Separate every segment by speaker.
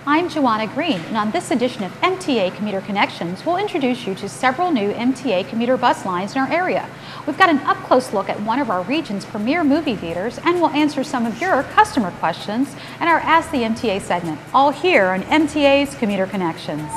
Speaker 1: I'm Joanna Green, and on this edition of MTA Commuter Connections, we'll introduce you to several new MTA commuter bus lines in our area. We've got an up-close look at one of our region's premier movie theaters, and we'll answer some of your customer questions in our Ask the MTA segment, all here on MTA's Commuter Connections.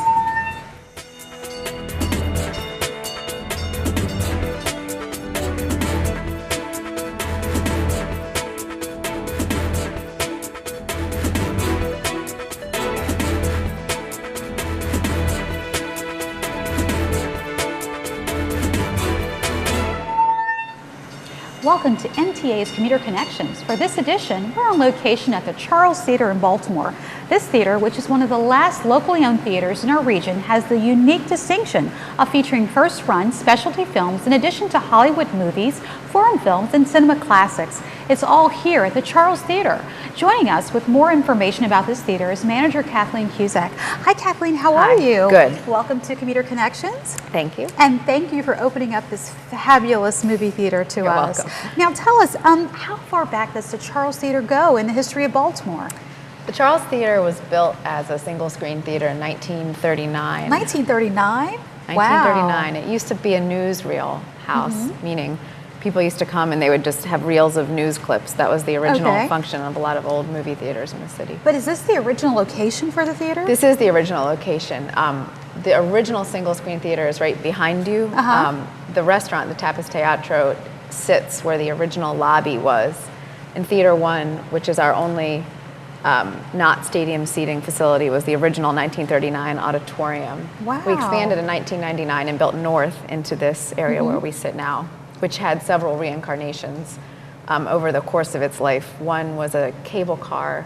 Speaker 1: Welcome to MTA's Commuter Connections. For this edition, we're on location at the Charles Theater in Baltimore. This theater, which is one of the last locally owned theaters in our region, has the unique distinction of featuring first-run specialty films in addition to Hollywood movies, foreign films, and cinema classics. It's all here at the Charles Theater. Joining us with more information about this theater is manager Kathleen Cusack. Hi Kathleen, how are you?
Speaker 2: Good.
Speaker 1: Welcome to Commuter Connections.
Speaker 2: Thank you.
Speaker 1: And thank you for opening up this fabulous movie theater to
Speaker 2: You're
Speaker 1: us.
Speaker 2: welcome.
Speaker 1: Now tell us, how far back does the Charles Theater go in the history of Baltimore?
Speaker 2: The Charles Theater was built as a single-screen theater in 1939.
Speaker 1: 1939?
Speaker 2: 1939.
Speaker 1: Wow.
Speaker 2: It used to be a newsreel house, meaning people used to come and they would just have reels of news clips. That was the original function of a lot of old movie theaters in the city.
Speaker 1: But is this the original location for the theater?
Speaker 2: This is the original location. The original single-screen theater is right behind you. The restaurant, the Tapas Teatro, sits where the original lobby was. And Theater 1, which is our only not stadium seating facility, was the original 1939 auditorium.
Speaker 1: Wow.
Speaker 2: We expanded in 1999 and built north into this area where we sit now, which had several reincarnations over the course of its life. One was a cable car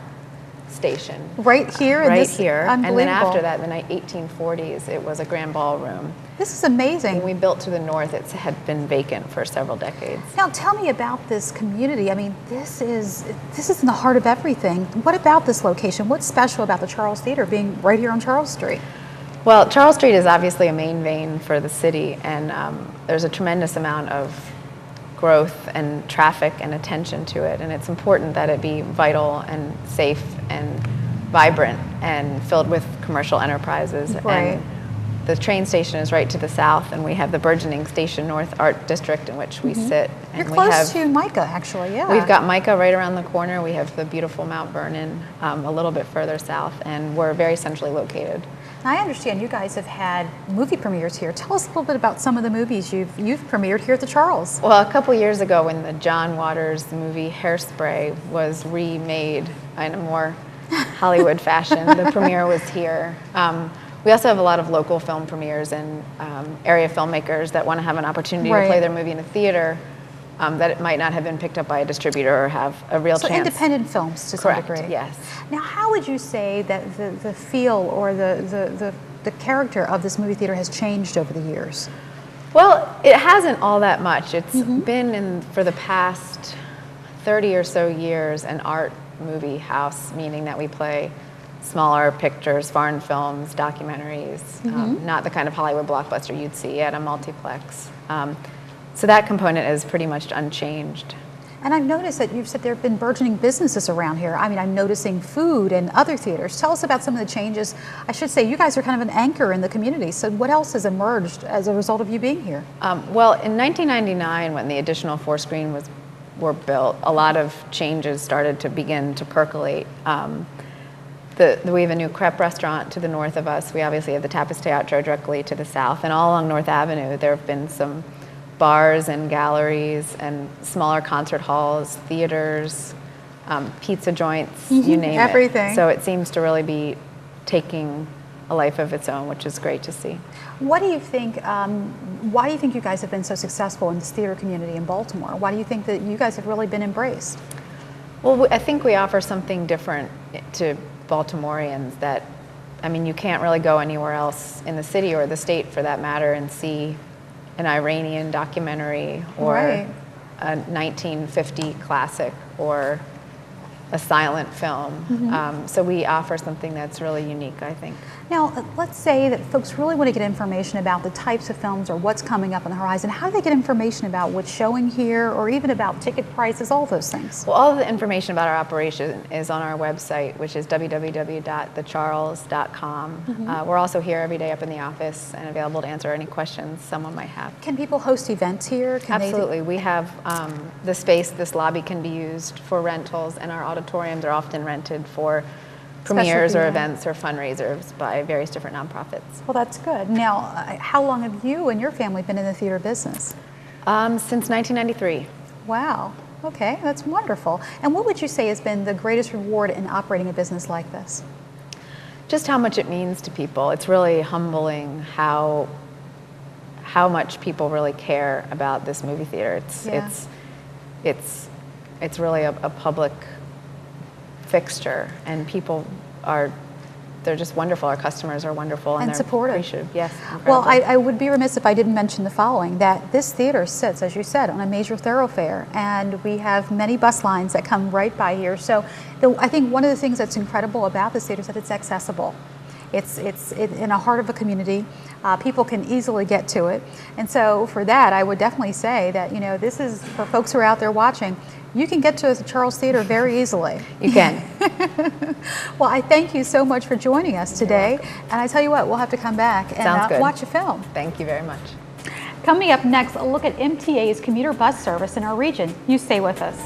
Speaker 2: station.
Speaker 1: Right here?
Speaker 2: Right here. And then
Speaker 1: Unbelievable.
Speaker 2: after that, in the 1840s, it was a grand ballroom.
Speaker 1: This is amazing.
Speaker 2: When we built to the north, it had been vacant for several decades.
Speaker 1: Now tell me about this community. I mean, this is in the heart of everything. What about this location? What's special about the Charles Theater being right here on Charles Street?
Speaker 2: Well, Charles Street is obviously a main vein for the city, and there's a tremendous amount of growth and traffic and attention to it, and it's important that it be vital and safe and vibrant and filled with commercial enterprises.
Speaker 1: Right.
Speaker 2: And the train station is right to the south, and we have the burgeoning Station North Art District in which we sit.
Speaker 1: You're
Speaker 2: And
Speaker 1: close to Micah, actually, yeah.
Speaker 2: We've got Micah right around the corner. We have the beautiful Mount Vernon a little bit further south, and we're very centrally located.
Speaker 1: I understand you guys have had movie premieres here. Tell us a little bit about some of the movies you've premiered here at the Charles.
Speaker 2: Well, a couple years ago when the John Waters movie Hairspray was remade in a more Hollywood fashion, the premiere was here. We also have a lot of local film premieres and area filmmakers that want to have an opportunity to play their movie in a theater that it might not have been picked up by a distributor or have a real chance.
Speaker 1: So independent films to some degree.
Speaker 2: Yes.
Speaker 1: Now, how would you say that the feel or the character of this movie theater has changed over the years?
Speaker 2: Well, it hasn't all that much. It's been for the past 30 or so years an art movie house, meaning that we play smaller pictures, foreign films, documentaries, not the kind of Hollywood blockbuster you'd see at a multiplex. So that component is pretty much unchanged.
Speaker 1: And I've noticed that you've said there have been burgeoning businesses around here. I mean, I'm noticing food and other theaters. Tell us about some of the changes. I should say you guys are kind of an anchor in the community. So what else has emerged as a result of you being here?
Speaker 2: Well, in 1999, when the additional 4-screen were built, a lot of changes started to begin to percolate. We have a new crepe restaurant to the north of us. We obviously have the Tapas Teatro directly to the south. And all along North Avenue, there have been some bars and galleries and smaller concert halls, theaters, pizza joints, you name
Speaker 1: everything.
Speaker 2: it. So it seems to really be taking a life of its own, which is great to see.
Speaker 1: What do you think, why do you think you guys have been so successful in this theater community in Baltimore? Why do you think that you guys have really been embraced?
Speaker 2: Well, I think we offer something different to Baltimoreans that, I mean, you can't really go anywhere else in the city or the state for that matter and see an Iranian documentary or a 1950 classic or a silent film. So we offer something that's really unique, I think.
Speaker 1: Now, let's say that folks really want to get information about the types of films or what's coming up on the horizon. How do they get information about what's showing here, or even about ticket prices, all those things?
Speaker 2: Well, all of the information about our operation is on our website, which is www.thecharles.com. We're also here every day up in the office and available to answer any questions someone might have.
Speaker 1: Can people host events here?
Speaker 2: Absolutely. We have the space, this lobby can be used for rentals, and our auditoriums are often rented for premieres or events or fundraisers by various different nonprofits.
Speaker 1: Well, that's good. Now, how long have you and your family been in the theater business?
Speaker 2: Since 1993.
Speaker 1: Wow. Okay, that's wonderful. And what would you say has been the greatest reward in operating a business like this?
Speaker 2: Just how much it means to people. It's really humbling how much people really care about this movie theater. It's really a public fixture, and people they're just wonderful. Our customers are wonderful and they're
Speaker 1: supportive.
Speaker 2: Appreciative. Yes.
Speaker 1: Well, I would be remiss if I didn't mention the following, that this theater sits, as you said, on a major thoroughfare, and we have many bus lines that come right by here. So I think one of the things that's incredible about this theater is that it's accessible. It's in the heart of a community. People can easily get to it. And so for that, I would definitely say that, this is, for folks who are out there watching, you can get to the Charles Theater very easily.
Speaker 2: You can.
Speaker 1: Well, I thank you so much for joining us today. And I tell you what, we'll have to come back and watch a film.
Speaker 2: Thank you very much.
Speaker 1: Coming up next, a look at MTA's commuter bus service in our region. You stay with us.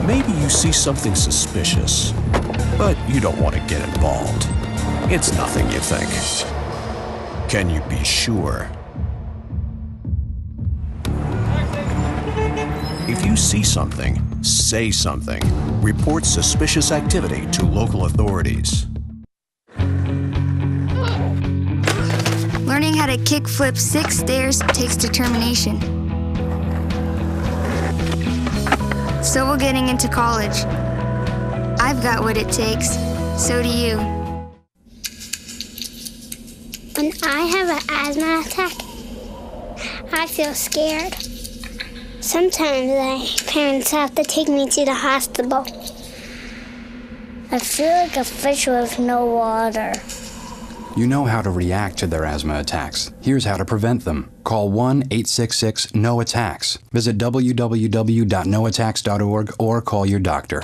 Speaker 3: Maybe you see something suspicious, but you don't want to get involved. It's nothing, you think. Can you be sure? If you see something, say something. Report suspicious activity to local authorities.
Speaker 4: Learning how to kickflip 6 stairs takes determination. So will getting into college. I've got what it takes. So do you.
Speaker 5: When I have an asthma attack, I feel scared. Sometimes my parents have to take me to the hospital. I feel like a fish with no water.
Speaker 6: You know how to react to their asthma attacks. Here's how to prevent them. Call 1-866-NO-ATTACKS. Visit www.noattacks.org or call your doctor.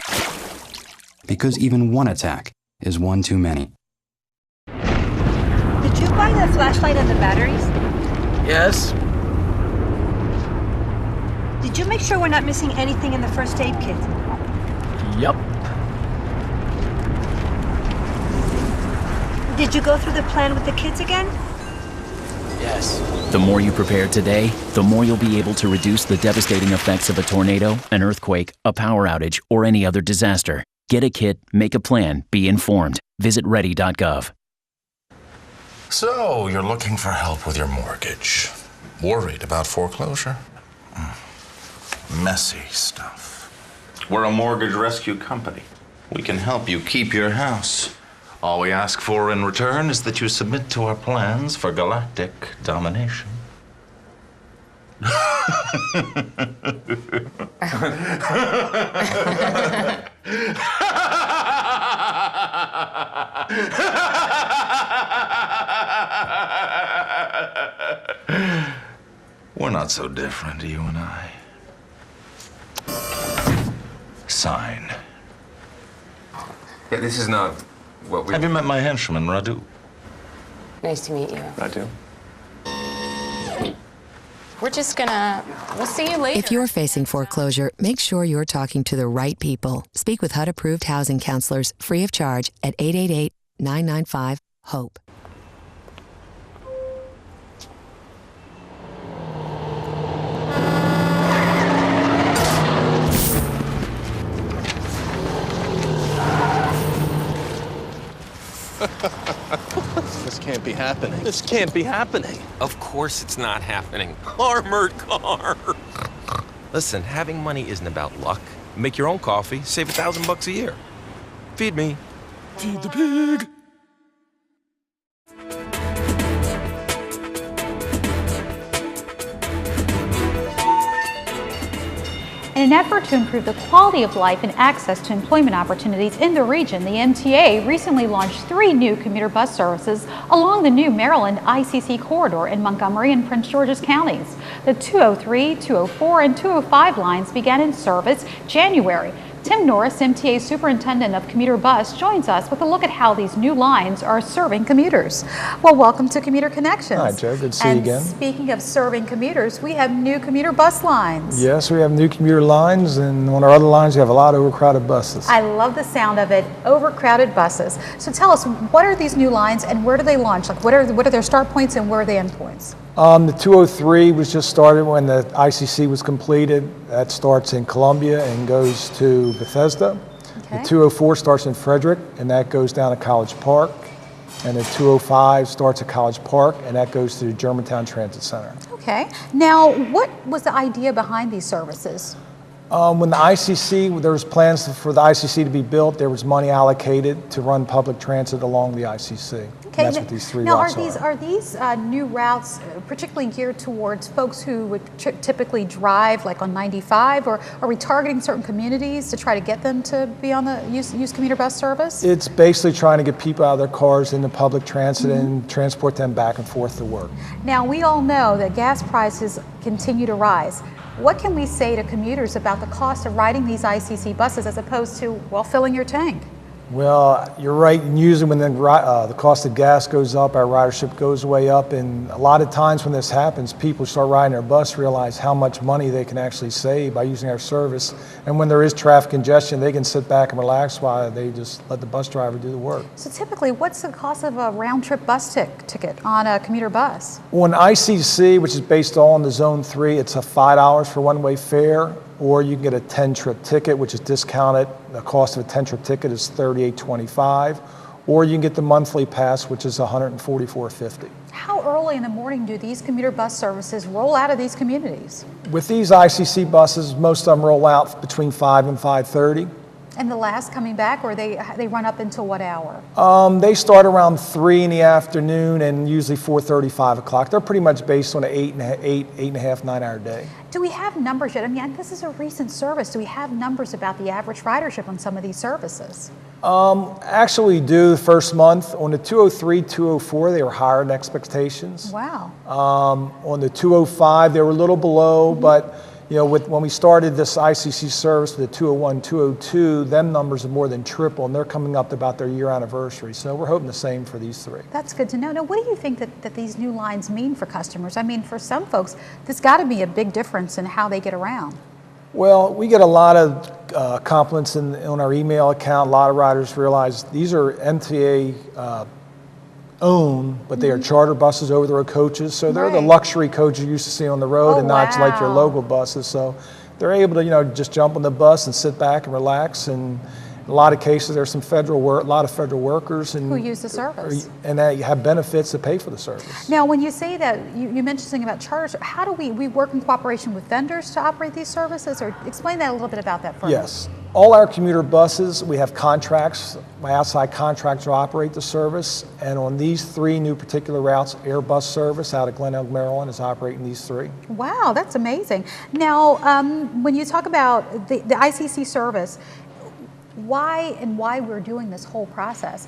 Speaker 6: Because even one attack is one too many.
Speaker 7: Did you buy the flashlight and the batteries?
Speaker 8: Yes.
Speaker 7: Did you make sure we're not missing anything in the first aid kit?
Speaker 8: Yup.
Speaker 7: Did you go through the plan with the kids again?
Speaker 8: Yes.
Speaker 9: The more you prepare today, the more you'll be able to reduce the devastating effects of a tornado, an earthquake, a power outage, or any other disaster. Get a kit, make a plan, be informed. Visit ready.gov.
Speaker 10: So, you're looking for help with your mortgage. Worried about foreclosure? Messy stuff. We're a mortgage rescue company. We can help you keep your house. All we ask for in return is that you submit to our plans for galactic domination. We're not so different, you and I. Sign.
Speaker 11: Yeah, this is not what we...
Speaker 10: Have you met my henchman, Radu?
Speaker 12: Nice to meet you.
Speaker 10: Radu.
Speaker 12: We're just we'll see you later.
Speaker 13: If you're facing foreclosure, make sure you're talking to the right people. Speak with HUD-approved housing counselors free of charge at 888-995-HOPE.
Speaker 11: be happening. This can't be happening.
Speaker 14: Of course it's not happening. Armored car. Listen, having money isn't about luck. Make your own coffee, save $1,000 a year. Feed me.
Speaker 11: Feed the pig.
Speaker 1: In an effort to improve the quality of life and access to employment opportunities in the region, the MTA recently launched 3 new commuter bus services along the new Maryland ICC corridor in Montgomery and Prince George's counties. The 203, 204, and 205 lines began in service January. Tim Norris, MTA Superintendent of Commuter Bus, joins us with a look at how these new lines are serving commuters. Well, welcome to Commuter Connections.
Speaker 15: Hi, Joe. Good to see you again.
Speaker 1: Speaking of serving commuters, we have new commuter bus lines.
Speaker 15: Yes, we have new commuter lines, and on our other lines, we have a lot of overcrowded buses.
Speaker 1: I love the sound of it, overcrowded buses. So tell us, what are these new lines and where do they launch? Like, what are their start points and where are the end points?
Speaker 15: The 203 was just started when the ICC was completed. That starts in Columbia and goes to Bethesda. Okay. The 204 starts in Frederick, and that goes down to College Park. And the 205 starts at College Park, and that goes to the Germantown Transit Center.
Speaker 1: Okay. Now, what was the idea behind these services?
Speaker 15: When the ICC, there was plans for the ICC to be built, there was money allocated to run public transit along the ICC.
Speaker 1: Okay.
Speaker 15: That's what these 3
Speaker 1: now,
Speaker 15: routes
Speaker 1: are these new routes particularly geared towards folks who would typically drive like on 95, or are we targeting certain communities to try to get them to be on the use commuter bus service?
Speaker 15: It's basically trying to get people out of their cars into public transit and transport them back and forth to work.
Speaker 1: Now, we all know that gas prices continue to rise. What can we say to commuters about the cost of riding these ICC buses as opposed to, well, filling your tank?
Speaker 15: Well, you're right. Usually when the cost of gas goes up, our ridership goes way up. And a lot of times when this happens, people start riding their bus, realize how much money they can actually save by using our service. And when there is traffic congestion, they can sit back and relax while they just let the bus driver do the work.
Speaker 1: So typically, what's the cost of a round-trip bus ticket on a commuter bus?
Speaker 15: Well, in ICC, which is based all on the Zone 3, it's a $5 for one-way fare. Or you can get a 10-trip ticket, which is discounted. The cost of a 10-trip ticket is $38.25. Or you can get the monthly pass, which is $144.50.
Speaker 1: How early in the morning do these commuter bus services roll out of these communities?
Speaker 15: With these ICC buses, most of them roll out between 5 and 5:30.
Speaker 1: And the last coming back, or they run up until what hour?
Speaker 15: They start around 3 in the afternoon and usually 4:30, 5 o'clock. They're pretty much based on an 8.5, 9-hour day.
Speaker 1: Do we have numbers yet? I mean, this is a recent service. Do we have numbers about the average ridership on some of these services?
Speaker 15: Actually, we do the first month. On the 203, 204, they were higher than expectations.
Speaker 1: Wow.
Speaker 15: On the 205, they were a little below, but you know, when we started this ICC service, the 201, 202, them numbers are more than triple, and they're coming up to about their year anniversary. So we're hoping the same for these 3.
Speaker 1: That's good to know. Now, what do you think that these new lines mean for customers? I mean, for some folks, there's got to be a big difference in how they get around.
Speaker 15: Well, we get a lot of compliments on our email account. A lot of riders realize these are MTA own, but they are charter buses, over-the-road coaches, so they're the luxury coaches you used to see on the road and not like your local buses. So they're able to, you know, just jump on the bus and sit back and relax. And in a lot of cases, there's some a lot of federal workers who
Speaker 1: use the service
Speaker 15: and they have benefits to pay for the service.
Speaker 1: Now, when you say that, you mentioned something about charters. How do we work in cooperation with vendors to operate these services, or explain that a little bit about that for us?
Speaker 15: Yes. All our commuter buses, we have contracts, my outside contractor to operate the service, and on these 3 new particular routes, Airbus service out of Glen Elg, Maryland is operating these 3.
Speaker 1: Wow, that's amazing. Now, when you talk about the ICC service, why we're doing this whole process?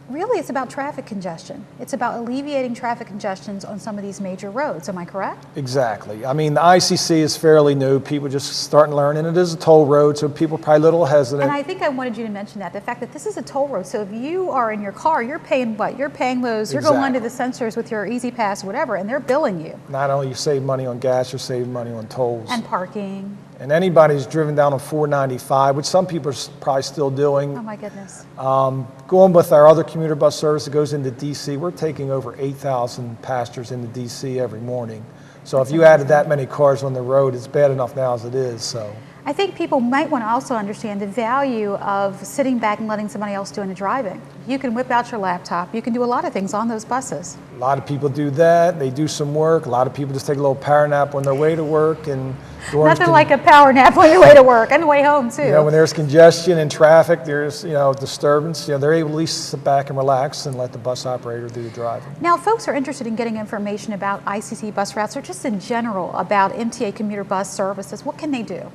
Speaker 1: Really, it's about traffic congestion. It's about alleviating traffic congestions on some of these major roads. Am I correct?
Speaker 15: Exactly. I mean, the ICC is fairly new. People just starting to learn, and it is a toll road, so people are probably a little hesitant.
Speaker 1: And I think I wanted you to mention that, the fact that this is a toll road. So if you are in your car, you're paying what? You're paying those, you're going under the sensors with your Easy Pass or whatever, and they're billing you.
Speaker 15: Not only you save money on gas, you're saving money on tolls.
Speaker 1: And parking.
Speaker 15: And anybody who's driven down on 495, which some people are probably still doing.
Speaker 1: Oh my goodness.
Speaker 15: Going with our other commuter bus service that goes into DC, we're taking over 8,000 passengers into DC every morning. So if you added that many cars on the road, it's bad enough now as it is. So.
Speaker 1: I think people might want to also understand the value of sitting back and letting somebody else doing the driving. You can whip out your laptop. You can do a lot of things on those buses.
Speaker 15: A lot of people do that. They do some work. A lot of people just take a little power nap on their way to work. And
Speaker 1: nothing like a power nap on your way to work and the way home too.
Speaker 15: You know, when there's congestion and traffic, there's disturbance. They're able to at least sit back and relax and let the bus operator do the driving.
Speaker 1: Now, if folks are interested in getting information about ICC bus routes or just in general about MTA commuter bus services, what can they do?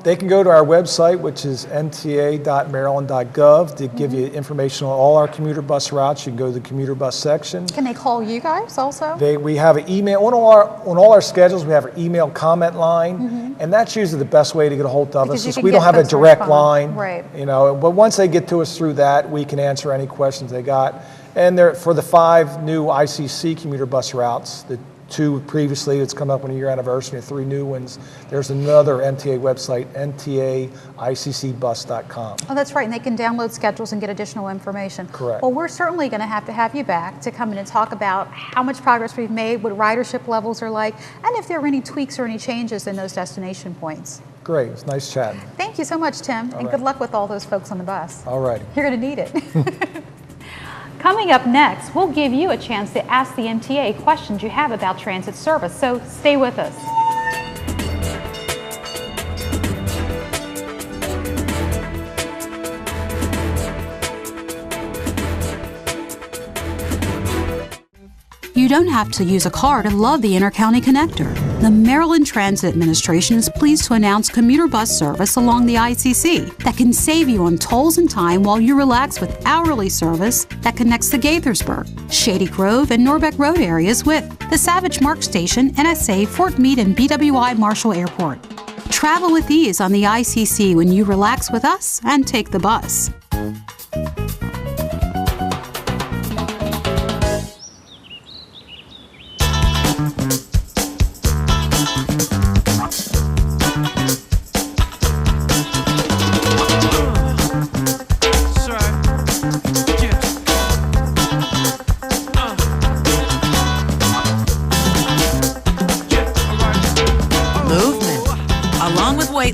Speaker 15: They can go to our website, which is mta.maryland.gov, to give you information on all our commuter bus routes. You can go to the commuter bus section.
Speaker 1: Can they call you guys also?
Speaker 15: We have an email on all our schedules. We have an email comment line, and that's usually the best way to get a hold of us, since we don't have a direct line.
Speaker 1: Right.
Speaker 15: But once they get to us through that, we can answer any questions they got. And for the 5 new ICC commuter bus routes, the 2 previously, it's come up on a year anniversary, 3 new ones. There's another MTA website, mtaiccbus.com.
Speaker 1: Oh, that's right, and they can download schedules and get additional information.
Speaker 15: Correct.
Speaker 1: Well, we're certainly going to have you back to come in and talk about how much progress we've made, what ridership levels are like, and if there are any tweaks or any changes in those destination points.
Speaker 15: Great, it's nice chatting.
Speaker 1: Thank you so much, Tim, and good luck with all those folks on the bus.
Speaker 15: All right.
Speaker 1: You're going to need it. Coming up next, we'll give you a chance to ask the MTA questions you have about transit service, so stay with us.
Speaker 16: You don't have to use a car to love the Intercounty Connector. The Maryland Transit Administration is pleased to announce commuter bus service along the ICC that can save you on tolls and time while you relax with hourly service that connects the Gaithersburg, Shady Grove, and Norbeck Road areas with the Savage Mark Station, NSA, Fort Meade, and BWI Marshall Airport. Travel with ease on the ICC when you relax with us and take the bus.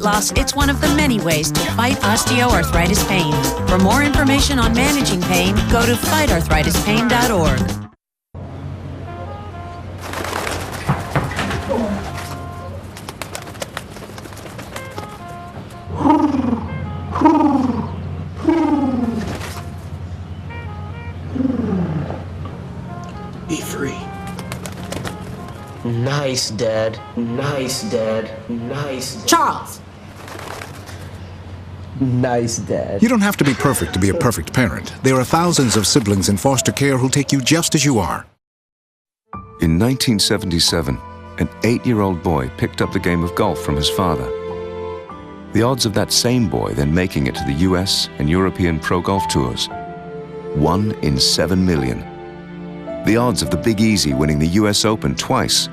Speaker 17: Loss, it's one of the many ways to fight osteoarthritis pain. For more information on managing pain, go to fightarthritispain.org.
Speaker 8: Be free. Nice, Dad. Nice, Dad. Nice, Dad.
Speaker 17: Charles!
Speaker 8: Nice, Dad.
Speaker 18: You don't have to be perfect to be a perfect parent. There are thousands of siblings in foster care who'll take you just as you are.
Speaker 19: In 1977, an 8-year-old boy picked up the game of golf from his father. The odds of that same boy then making it to the US and European pro golf tours, 1 in 7 million. The odds of the Big Easy winning the US Open twice,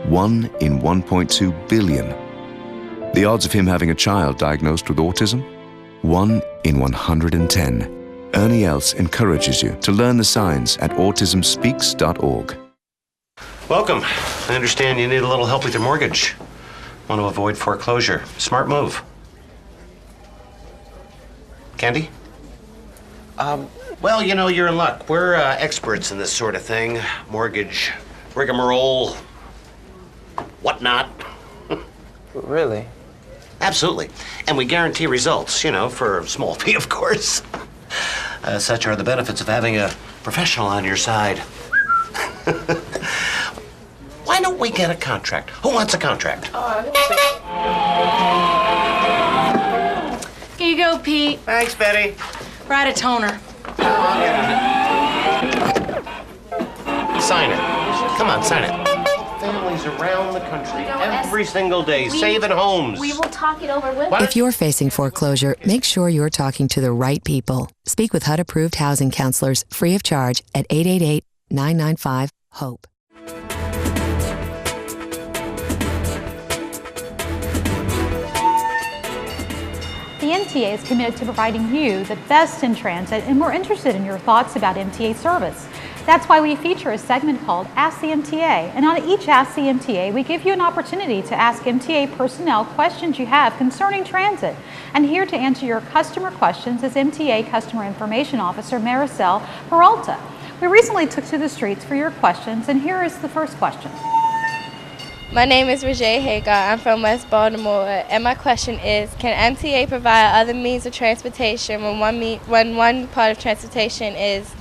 Speaker 19: 1 in 1.2 billion. The odds of him having a child diagnosed with autism, 1 in 110. Ernie Els encourages you to learn the signs at autismspeaks.org.
Speaker 20: Welcome. I understand you need a little help with your mortgage. Want to avoid foreclosure. Smart move. Candy? Well, you're in luck. We're experts in this sort of thing. Mortgage, rigmarole, whatnot.
Speaker 8: Really?
Speaker 20: Absolutely. And we guarantee results, for a small fee, of course. Such are the benefits of having a professional on your side. Why don't we get a contract? Who wants a contract?
Speaker 12: Here you go, Pete.
Speaker 20: Thanks, Betty.
Speaker 12: Write a toner.
Speaker 20: Sign it. Come on, sign it. Families around the country every single day, saving homes.
Speaker 12: We will talk it over with.
Speaker 13: If you're facing foreclosure, make sure you're talking to the right people. Speak with HUD-approved housing counselors free of charge at 888-995-HOPE.
Speaker 1: The MTA is committed to providing you the best in transit, and we're interested in your thoughts about MTA service. That's why we feature a segment called Ask the MTA. And on each Ask the MTA, we give you an opportunity to ask MTA personnel questions you have concerning transit. And here to answer your customer questions is MTA Customer Information Officer Maricel Peralta. We recently took to the streets for your questions, and here is the first question.
Speaker 21: My name is Rajay Hagar. I'm from West Baltimore, and my question is, can MTA provide other means of transportation when one part of transportation is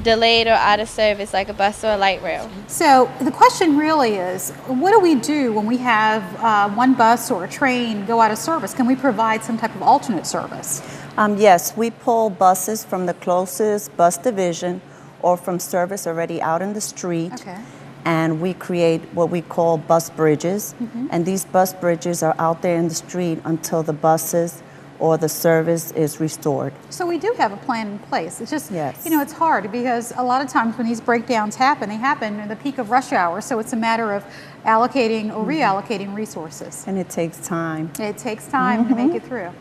Speaker 21: delayed or out of service, like a bus or a light rail?
Speaker 1: So the question really is, what do we do when we have one bus or a train go out of service? Can we provide some type of alternate service?
Speaker 22: Yes, we pull buses from the closest bus division or from service already out in the street.
Speaker 1: Okay.
Speaker 22: And we create what we call bus bridges. And these bus bridges are out there in the street until the buses or the service is restored.
Speaker 1: So we do have a plan in place. It's just,
Speaker 22: yes,
Speaker 1: you know, it's hard because a lot of times when these breakdowns happen, they happen in the peak of rush hour. So it's a matter of allocating or reallocating resources.
Speaker 22: And it takes time.
Speaker 1: It takes time to make it through.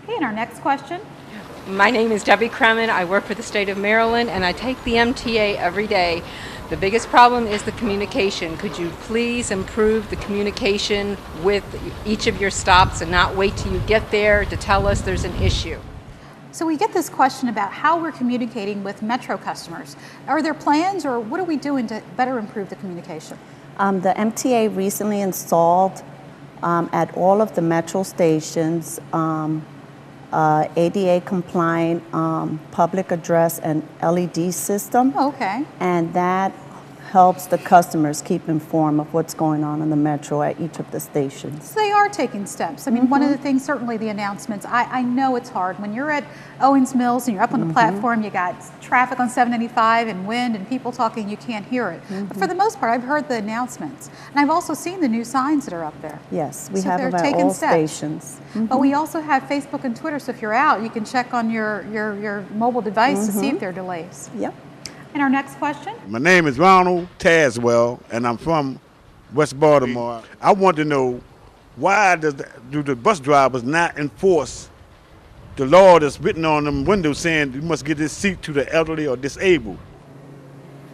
Speaker 1: Okay, and our next question.
Speaker 23: My name is Debbie Kremen. I work for the state of Maryland, and I take the MTA every day. The biggest problem is the communication. Could you please improve the communication with each of your stops and not wait till you get there to tell us there's an issue?
Speaker 1: So we get this question about how we're communicating with Metro customers. Are there plans, or what are we doing to better improve the communication?
Speaker 22: The MTA recently installed at all of the Metro stations ADA compliant public address and LED system.
Speaker 1: Okay.
Speaker 22: And that helps the customers keep informed of what's going on in the Metro at each of the stations.
Speaker 1: So they are taking steps. I mean, one of the things, certainly the announcements, I know it's hard. When you're at Owens Mills and you're up on the platform, you got traffic on 795 and wind and people talking, you can't hear it. But for the most part, I've heard the announcements. And I've also seen the new signs that are up there.
Speaker 22: Yes, we
Speaker 1: so
Speaker 22: have
Speaker 1: they're
Speaker 22: them at
Speaker 1: taking
Speaker 22: all
Speaker 1: steps.
Speaker 22: stations.
Speaker 1: But we also have Facebook and Twitter, so if you're out, you can check on your mobile device to see if there are delays.
Speaker 22: Yep.
Speaker 1: And our next question?
Speaker 24: My name is Ronald Tazwell, and I'm from West Baltimore. I want to know, why do the bus drivers not enforce the law that's written on them windows saying you must give this seat to the elderly or disabled?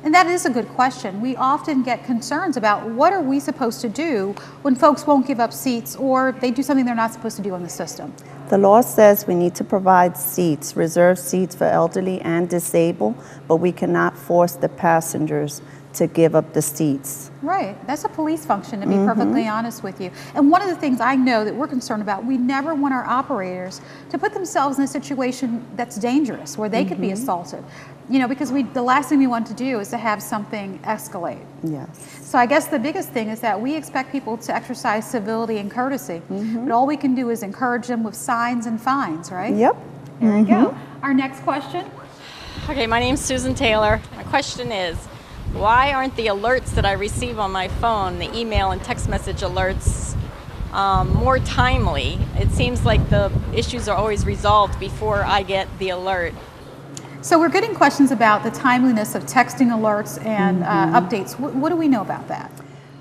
Speaker 1: And that is a good question. We often get concerns about what are we supposed to do when folks won't give up seats or they do something they're not supposed to do on the system.
Speaker 22: The law says we need to provide seats, reserved seats for elderly and disabled, but we cannot force the passengers to give up the seats.
Speaker 1: Right, that's a police function, to be perfectly honest with you. And one of the things I know that we're concerned about, we never want our operators to put themselves in a situation that's dangerous, where they could be assaulted. You know, because the last thing we want to do is to have something escalate.
Speaker 22: Yes.
Speaker 1: So I guess the biggest thing is that we expect people to exercise civility and courtesy, but all we can do is encourage them with signs and fines, right?
Speaker 22: Yep.
Speaker 1: There you go. Our next question.
Speaker 25: Okay, my name's Susan Taylor. My question is, why aren't the alerts that I receive on my phone, the email and text message alerts, more timely? It seems like the issues are always resolved before I get the alert.
Speaker 1: So we're getting questions about the timeliness of texting alerts and updates. What do we know about that?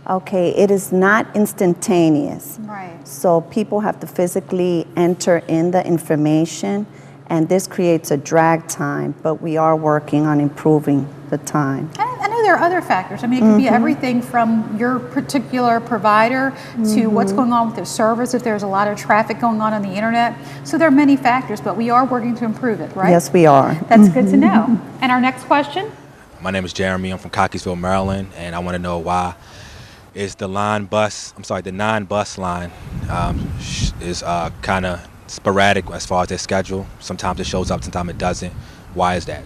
Speaker 22: Okay, it is not instantaneous.
Speaker 1: Right.
Speaker 22: So people have to physically enter in the information, and this creates a drag time, but we are working on improving the time.
Speaker 1: I know there are other factors. I mean, it could be everything from your particular provider to what's going on with their servers, if there's a lot of traffic going on the internet. So there are many factors, but we are working to improve it, right?
Speaker 22: Yes, we are.
Speaker 1: That's good to know. And our next question?
Speaker 26: My name is Jeremy. I'm from Cockeysville, Maryland, and I want to know why is the non-bus line is kind of sporadic as far as their schedule. Sometimes it shows up, sometimes it doesn't. Why is that?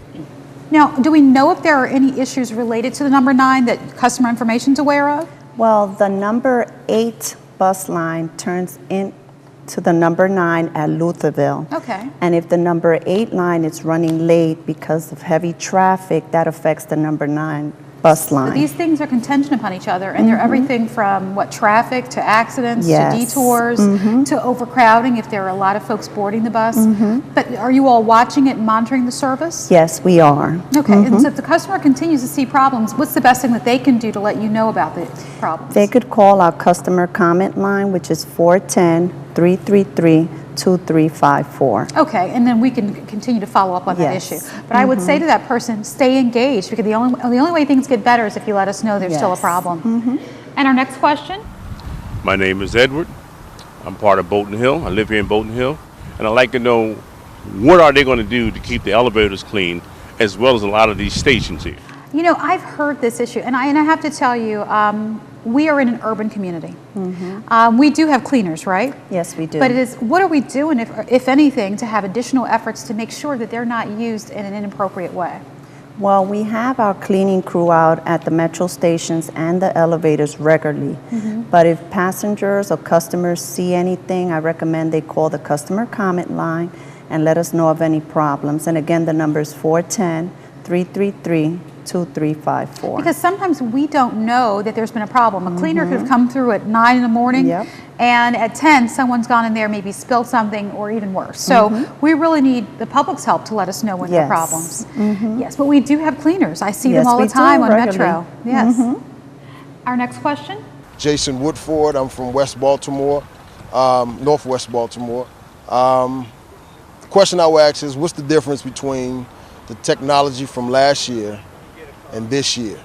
Speaker 1: Now, do we know if there are any issues related to the number 9 that customer information is aware of?
Speaker 22: Well, the number 8 bus line turns into the number 9 at Lutherville.
Speaker 1: Okay.
Speaker 22: And if the number 8 line is running late because of heavy traffic, that affects the number 9 bus line.
Speaker 1: But these things are contingent upon each other, and they're everything from traffic to accidents to detours to overcrowding if there are a lot of folks boarding the bus. But are you all watching it and monitoring the service?
Speaker 22: Yes, we are.
Speaker 1: Okay, and so if the customer continues to see problems, what's the best thing that they can do to let you know about the problems?
Speaker 22: They could call our customer comment line, which is 410-333 2354.
Speaker 1: Okay, and then we can continue to follow up on that
Speaker 22: Yes.
Speaker 1: issue. But I would say to that person, stay engaged, because the only way things get better is if you let us know there's still a
Speaker 22: Yes.
Speaker 1: problem. And our next question?
Speaker 2: My name is Edward. I'm part of Bolton Hill. I live here in Bolton Hill. And I'd like to know, what are they going to do to keep the elevators clean, as well as a lot of these stations here?
Speaker 1: You know, I've heard this issue, and I have to tell you, we are in an urban community. We do have cleaners, right?
Speaker 22: Yes, we do.
Speaker 1: But it is, what are we doing, if anything, to have additional efforts to make sure that they're not used in an inappropriate way?
Speaker 22: Well, we have our cleaning crew out at the metro stations and the elevators regularly. But if passengers or customers see anything, I recommend they call the customer comment line and let us know of any problems. And again, the number is 410-333-2354.
Speaker 1: Because sometimes we don't know that there's been a problem. A cleaner could have come through at 9 in the morning, and at 10, someone's gone in there, maybe spilled something, or even worse. So we really need the public's help to let us know when there are problems. Yes, but we do have cleaners. I see them all the time on Metro. Yes. Our next question?
Speaker 3: Jason Woodford. I'm from West Baltimore, Northwest Baltimore. The question I would ask is, what's the difference between the technology from last year and this year?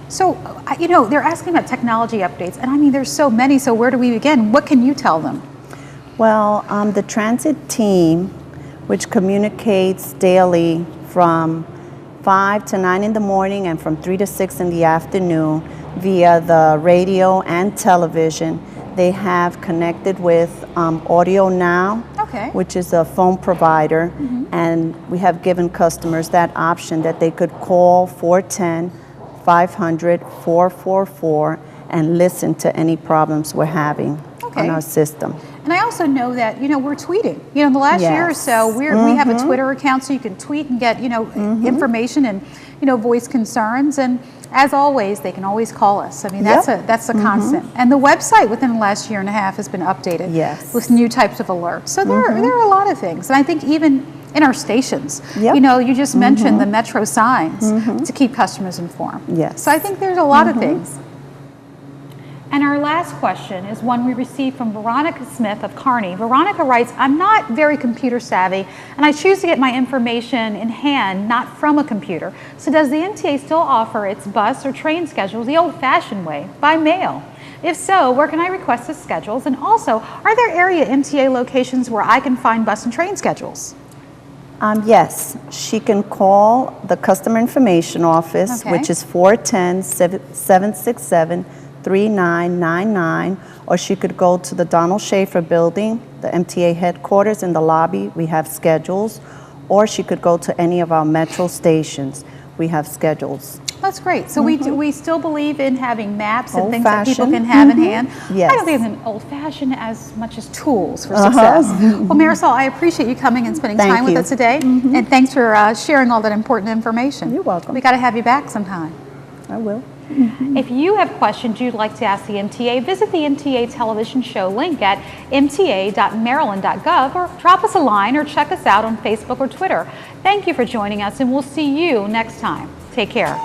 Speaker 1: So, you know, they're asking about technology updates, and I mean, there's so many, so where do we begin? What can you tell them?
Speaker 22: Well, the transit team, which communicates daily from 5 to 9 in the morning and from 3 to 6 in the afternoon via the radio and television, they have connected with Audio Now, which is a phone provider, and we have given customers that option that they could call 410-500-444 and listen to any problems we're having on our system.
Speaker 1: And I also know that, you know, we're tweeting. You know, in the last year or so, we have a Twitter account, so you can tweet and get, you know, information and, you know, voice concerns. And as always, they can always call us. I mean, that's a constant. And the website within the last year and a half has been updated with new types of alerts. So there are a lot of things. And I think even in our stations, you know, you just mentioned the Metro signs to keep customers informed. So I think there's a lot of things. And our last question is one we received from Veronica Smith of Kearney. Veronica writes, I'm not very computer savvy, and I choose to get my information in hand, not from a computer. So does the MTA still offer its bus or train schedules the old-fashioned way, by mail? If so, where can I request the schedules? And also, are there area MTA locations where I can find bus and train schedules?
Speaker 22: Yes, she can call the Customer Information Office, which is 410-767-3999, or she could go to the Donald Schaefer building, the MTA headquarters. In the lobby, we have schedules, or she could go to any of our metro stations. We have schedules.
Speaker 1: That's great. So we still believe in having maps and things that people can have in hand.
Speaker 22: Yes.
Speaker 1: I don't think it's an old-fashioned as much as tools for success. Well, Marisol, I appreciate you coming and spending time with us today. And thanks for sharing all that important information. You're welcome. We got to have you back sometime.
Speaker 22: I will.
Speaker 1: If you have questions you'd like to ask the MTA, visit the MTA television show link at mta.maryland.gov, or drop us a line or check us out on Facebook or Twitter. Thank you for joining us, and we'll see you next time. Take care.